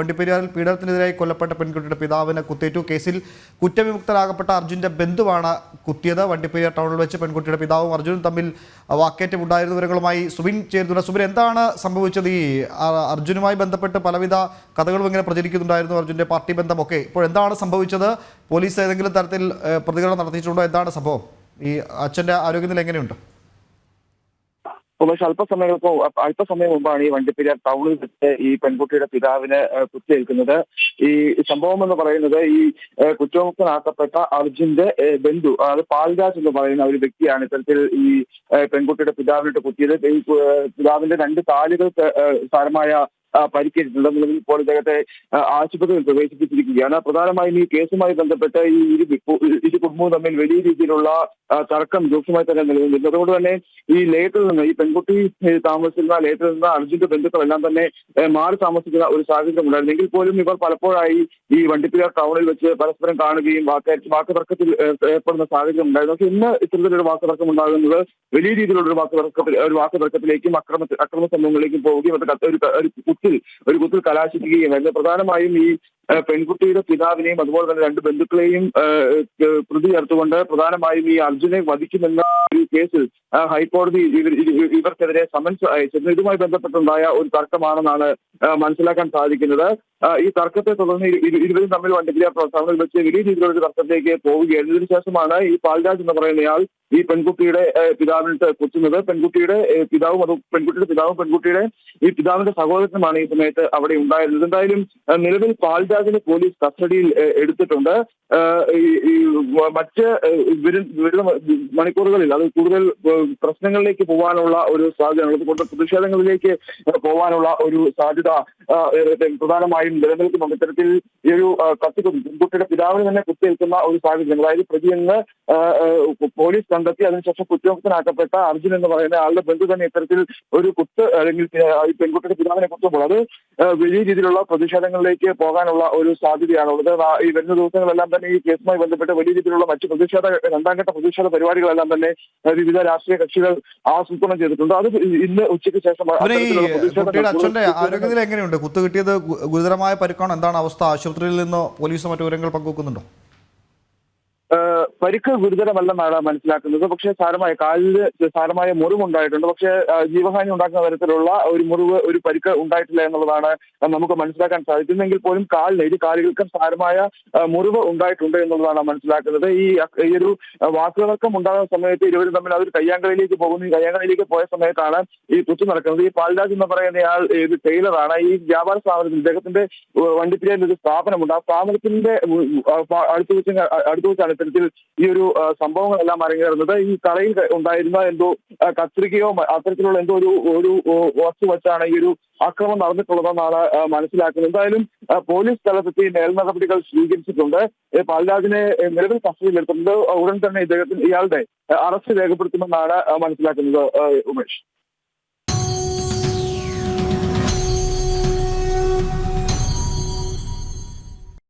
വണ്ടിപ്പെരിയാറിൽ പീഡനത്തിനെതിരായി കൊല്ലപ്പെട്ട പെൺകുട്ടിയുടെ പിതാവിന് കുത്തേറ്റു. കേസിൽ കുറ്റവിമുക്തരാകപ്പെട്ട അർജുന്റെ ബന്ധുവാണ് കുത്തിയത്. വണ്ടിപ്പെരിയാർ ടൗണിൽ വെച്ച് പെൺകുട്ടിയുടെ പിതാവും അർജുനും തമ്മിൽ വാക്കേറ്റമുണ്ടായിരുന്ന വിവരങ്ങളുമായി സുബിൻ ചേരുന്നുണ്ട്. സുബിൻ, എന്താണ് സംഭവിച്ചത്? ഈ അർജുനുമായി ബന്ധപ്പെട്ട് പലവിധ കഥകളും ഇങ്ങനെ പ്രചരിക്കുന്നുണ്ടായിരുന്നു, അർജുന്റെ പാർട്ടി ബന്ധമൊക്കെ. ഇപ്പോൾ എന്താണ് സംഭവിച്ചത്? പോലീസ് ഏതെങ്കിലും തരത്തിൽ പ്രതികരണം നടത്തിയിട്ടുണ്ടോ? എന്താണ് സംഭവം? ഈ അച്ഛന്റെ ആരോഗ്യനില എങ്ങനെയുണ്ട്? പക്ഷെ അല്പസമയം മുമ്പാണ് ഈ വണ്ടിപ്പെരിയാർ ടൗണിൽ വെച്ച് ഈ പെൺകുട്ടിയുടെ പിതാവിന് കുത്തേൽക്കുന്നത്. ഈ സംഭവം എന്ന് പറയുന്നത് ഈ കുറ്റമുക്തനാക്കപ്പെട്ട അർജുന്റെ ബന്ധു, അതായത് പാൽരാജ് എന്ന് പറയുന്ന ഒരു വ്യക്തിയാണ് ഇത്തരത്തിൽ ഈ പെൺകുട്ടിയുടെ പിതാവിനിട്ട് കുത്തിയത്. ഈ പിതാവിന്റെ രണ്ട് കാലുകൾക്ക് സാരമായ പരിക്കേറ്റിട്ടുണ്ട്. നിലവിൽ ഇപ്പോൾ ഇദ്ദേഹത്തെ ആശുപത്രിയിൽ പ്രവേശിപ്പിച്ചിരിക്കുകയാണ്. പ്രധാനമായും ഈ കേസുമായി ബന്ധപ്പെട്ട് ഈ ഇരു കുടുംബവും തമ്മിൽ വലിയ രീതിയിലുള്ള തർക്കം രൂക്ഷമായി തന്നെ നിലനിൽക്കുന്നു. അതുകൊണ്ട് തന്നെ ഈ ലയത്തിൽ നിന്ന് ഈ പെൺകുട്ടി താമസിക്കുന്ന ലയത്തിൽ നിന്ന് അർജുന്റെ ബന്ധുക്കളെല്ലാം തന്നെ മാറി താമസിക്കുന്ന ഒരു സാഹചര്യം ഉണ്ടായിരുന്നെങ്കിൽ പോലും ഇവർ പലപ്പോഴായി ഈ വണ്ടിപ്പെരിയാർ ടൗണിൽ വെച്ച് പരസ്പരം കാണുകയും വാക്കുതർക്കത്തിൽ ഏർപ്പെടുന്ന സാഹചര്യം ഉണ്ടായിരുന്നു. പക്ഷെ ഇന്ന് ഇത്തരത്തിലൊരു വാക്കുതർക്കം ഉണ്ടാകുന്നത് വലിയ രീതിയിലുള്ള ഒരു വാക്കുതർക്കത്തിലേക്കും അക്രമ സംഭവങ്ങളിലേക്കും പോവുകയും ഒരു കുത്തിൽ കലാശിക്കുകയും പ്രധാനമായും ഈ പെൺകുട്ടിയുടെ പിതാവിനെയും അതുപോലെ തന്നെ രണ്ട് ബന്ധുക്കളെയും പ്രതി ചേർത്തുകൊണ്ട് പ്രധാനമായും ഈ അർജുനെ വധിക്കുമെന്ന ഒരു കേസിൽ ഹൈക്കോടതി ഇവർക്കെതിരെ സമൻസ് അയച്ചിരുന്നു. ഇതുമായി ബന്ധപ്പെട്ടുണ്ടായ ഒരു തർക്കമാണെന്നാണ് മനസ്സിലാക്കാൻ സാധിക്കുന്നത്. ഈ തർക്കത്തെ തുടർന്ന് ഇരുവരും തമ്മിൽ വണ്ടിപ്പെരിയാർ ടൗണിൽ വെച്ച് വലിയ രീതിയിലുള്ള ഒരു തർക്കത്തിലേക്ക് പോവുകയായിരുന്നു. ഇതിനുശേഷമാണ് ഈ പാൽരാജ് എന്ന് പറയുന്നയാൾ ഈ പെൺകുട്ടിയുടെ പിതാവിനിട്ട് കുത്തുന്നത്. പെൺകുട്ടിയുടെ പിതാവും പെൺകുട്ടിയുടെ ഈ പിതാവിന്റെ സഹോദരനുമാണ് ഈ സമയത്ത് അവിടെ ഉണ്ടായിരുന്നത്. എന്തായാലും നിലവിൽ പാൽരാജിനെ പോലീസ് കസ്റ്റഡിയിൽ എടുത്തിട്ടുണ്ട്. മറ്റ് മണിക്കൂറുകളിൽ അത് കൂടുതൽ പ്രശ്നങ്ങളിലേക്ക് പോകാനുള്ള ഒരു സാധ്യത, അതുകൊണ്ട് പ്രതിഷേധങ്ങളിലേക്ക് പോകാനുള്ള ഒരു സാധ്യത പ്രധാനമായും നിലനിൽക്കുന്നുണ്ട്. ഇത്തരത്തിൽ ഈ ഒരു പെൺകുട്ടിയുടെ പിതാവിന് തന്നെ കുത്തേൽക്കുന്ന ഒരു സാഹചര്യം, അതായത് പ്രതിയെന്ന് പോലീസ് കണ്ടെത്തി അതിനുശേഷം കുറ്റമുക്തനാക്കപ്പെട്ട അർജുൻ എന്ന് പറയുന്ന ആളുടെ ബന്ധു തന്നെ ഇത്തരത്തിൽ ഒരു കുത്ത് അല്ലെങ്കിൽ ഈ പെൺകുട്ടിയുടെ പിതാവിനെ കുത്തുമ്പോൾ അത് വലിയ രീതിയിലുള്ള പ്രതിഷേധങ്ങളിലേക്ക് പോകാനുള്ള ഒരു സാധ്യതയാണുള്ളത്. ഈ വരുന്ന ദിവസങ്ങളെല്ലാം തന്നെ ഈ കേസുമായി ബന്ധപ്പെട്ട് വലിയ രീതിയിലുള്ള മറ്റ് രണ്ടാംഘട്ട പ്രതിഷേധ പരിപാടികളെല്ലാം തന്നെ വിവിധ രാഷ്ട്രീയ കക്ഷികൾ ആസൂത്രണം ചെയ്തിട്ടുണ്ട്. അത് ഇന്ന് ഉച്ചയ്ക്ക് ശേഷം അച്ഛന്റെ ആരോഗ്യനില എങ്ങനെയുണ്ട്? കുത്തു കിട്ടിയത് ഗുരുതരമായ പരിക്കാണ്. എന്താണ് അവസ്ഥ? ആശുപത്രിയിൽ നിന്ന് പോലീസ് മറ്റു വിവരങ്ങൾ പങ്കുവെക്കുന്നുണ്ടോ? പരിക്ക് ഗുരുതരമല്ലെന്നാണ് മനസ്സിലാക്കുന്നത്. പക്ഷേ കാലില് സാരമായ മുറിവുണ്ടായിട്ടുണ്ട്. പക്ഷേ ജീവഹാനി ഉണ്ടാക്കുന്ന തരത്തിലുള്ള ഒരു പരിക്ക് ഉണ്ടായിട്ടില്ല എന്നുള്ളതാണ് നമുക്ക് മനസ്സിലാക്കാൻ സാധിക്കുന്നെങ്കിൽ പോലും കാലുകൾക്കും സാരമായ മുറിവ് ഉണ്ടായിട്ടുണ്ട് എന്നുള്ളതാണ് മനസ്സിലാക്കുന്നത്. ഈ ഒരു വാക്കുതർക്കം ഉണ്ടാകുന്ന സമയത്ത് ഇരുവരും തമ്മിൽ അവർ കയ്യാങ്കളിയിലേക്ക് പോകുന്നു. ഈ കയ്യാങ്കളിയിലേക്ക് പോയ സമയത്താണ് ഈ കുത്തു നടക്കുന്നത്. ഈ പാൽരാജ് എന്ന് പറയുന്നയാൾ ഒരു ടൈലറാണ്. ഈ വ്യാപാര സ്ഥാപനത്തിൽ ഇദ്ദേഹത്തിന്റെ വണ്ടിപ്പെരിയാറിൽ ഒരു സ്ഥാപനമുണ്ട്. ആ സ്ഥാപനത്തിന്റെ അടുത്ത് വെച്ചാണ് ഇത്തരത്തിൽ ഈ ഒരു സംഭവങ്ങളെല്ലാം അരങ്ങേറുന്നത്. ഈ കടയിൽ ഉണ്ടായിരുന്ന എന്തോ കത്രികയോ അത്തരത്തിലുള്ള എന്തോ ഒരു വസ്തു വെച്ചാണ് ഈ ഒരു ആക്രമണം നടന്നിട്ടുള്ളതെന്നാണ് മനസ്സിലാക്കുന്നത്. എന്തായാലും പോലീസ് സ്ഥലത്തെത്തി മേൽനടപടികൾ സ്വീകരിച്ചിട്ടുണ്ട്. പാൽരാജിനെ നിലവിൽ കസ്റ്റഡിയിലെടുത്തിട്ടുണ്ട്. ഉടൻ തന്നെ ഇയാളുടെ അറസ്റ്റ് രേഖപ്പെടുത്തുമെന്നാണ് മനസ്സിലാക്കുന്നത്. ഉമേഷ്.